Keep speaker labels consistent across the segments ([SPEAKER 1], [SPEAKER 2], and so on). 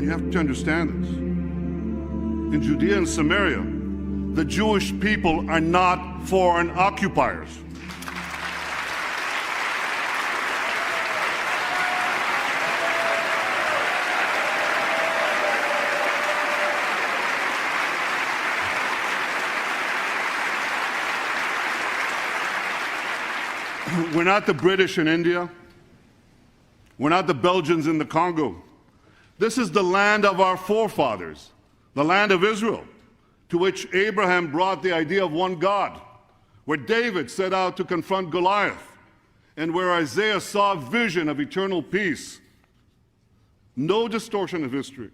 [SPEAKER 1] You have to understand this. In Judea and Samaria, the Jewish people are not foreign occupiers. We're not the British in India. We're not the Belgians in the Congo. This is the land of our forefathers, the land of Israel, to which Abraham brought the idea of one God, where David set out to confront Goliath, and where Isaiah saw a vision of eternal peace. No distortion of history.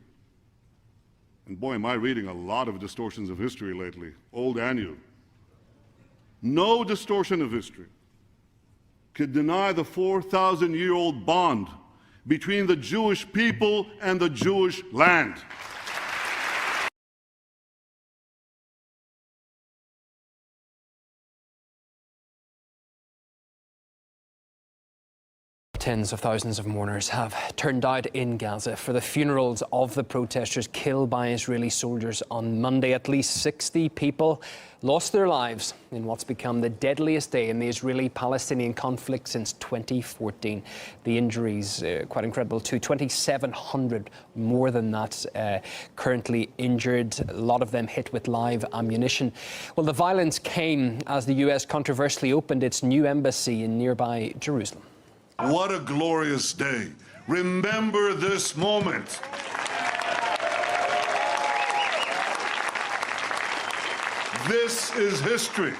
[SPEAKER 1] And boy, am I reading a lot of distortions of history lately, old and new. No distortion of history could deny the 4,000-year-old bond between the Jewish people and the Jewish land.
[SPEAKER 2] Tens of thousands of mourners have turned out in Gaza for the funerals of the protesters killed by Israeli soldiers on Monday. At least 60 people lost their lives in what's become the deadliest day in the Israeli-Palestinian conflict since 2014. The injuries, quite incredible too, 2,700 more than that currently injured, a lot of them hit with live ammunition. Well, the violence came as the US controversially opened its new embassy in nearby Jerusalem.
[SPEAKER 1] What a glorious day. Remember this moment. This is history.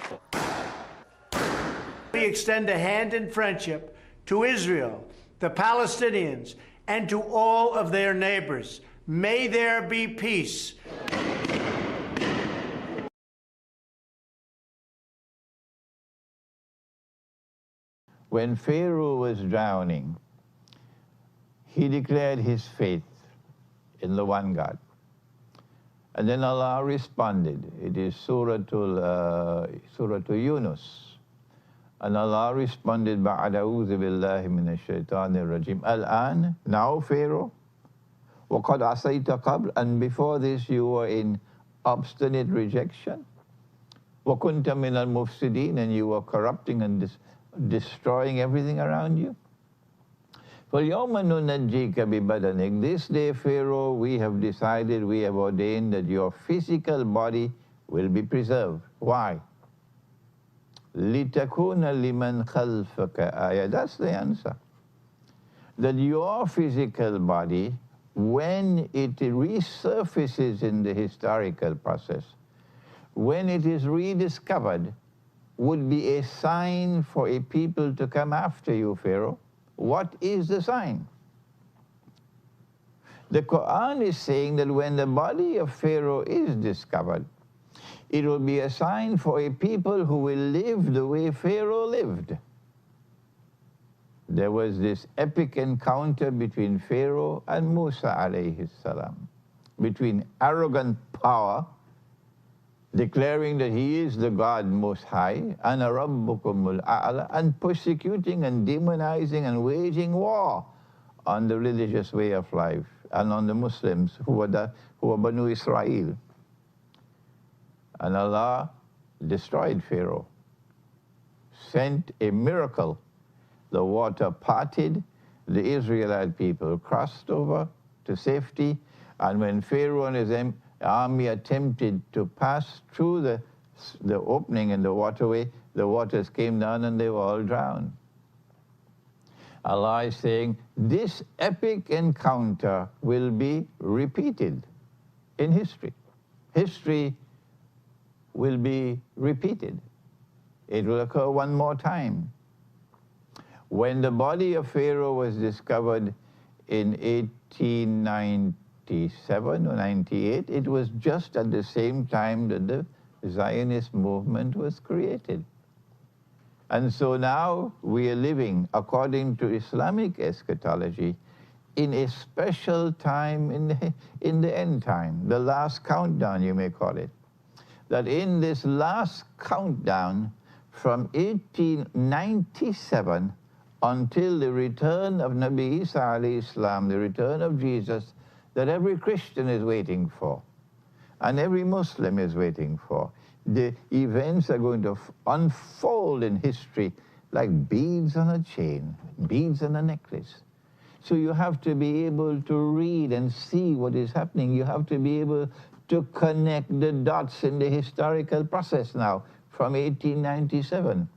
[SPEAKER 3] We extend a hand in friendship to Israel, the Palestinians, and to all of their neighbors. May there be peace.
[SPEAKER 4] When Pharaoh was drowning, he declared his faith in the one God. And then Allah responded. It is Surah Yunus. And Allah responded, Ba'ada'udhu billahi minash shaitanir rajim. Al-an, now Pharaoh, وَقَدْ عَصَيْتَ قَبْلَ, and before this you were in obstinate rejection. وَكُنْتَ مِنَ الْمُفْسِدِينَ, and you were corrupting and destroying everything around you. فَالْيَوْمَ نُنَجِّيكَ بِبَدَنِكَ, this day, Pharaoh, we have decided, we have ordained that your physical body will be preserved. Why? لِتَكُونَ لِمَنْ خَلْفَكَ آيَةً, that's the answer. That your physical body, when it resurfaces in the historical process, when it is rediscovered, would be a sign for a people to come after you, Pharaoh. What is the sign? The Quran is saying that when the body of Pharaoh is discovered, it will be a sign for a people who will live the way Pharaoh lived. There was this epic encounter between Pharaoh and Musa alayhi salam, between arrogant power, declaring that he is the God Most High, Ana Rabbukumul A'la, and persecuting and demonizing and waging war on the religious way of life and on the Muslims who were Banu Israel. And Allah destroyed Pharaoh, sent a miracle. The water parted, the Israelite people crossed over to safety, and when Pharaoh and his army attempted to pass through the opening in the waterway, the waters came down and they were all drowned. Allah is saying this epic encounter will be repeated in history. History will be repeated. It will occur one more time. When the body of Pharaoh was discovered in 1897 or 98, it was just at the same time that the Zionist movement was created. And so now we are living, according to Islamic eschatology, in a special time in the end time, the last countdown, you may call it. That in this last countdown, from 1897 until the return of Nabi Isa alayhi salam, the return of Jesus, that every Christian is waiting for, and every Muslim is waiting for. The events are going to unfold in history like beads on a chain, beads on a necklace. So you have to be able to read and see what is happening. You have to be able to connect the dots in the historical process now from 1897.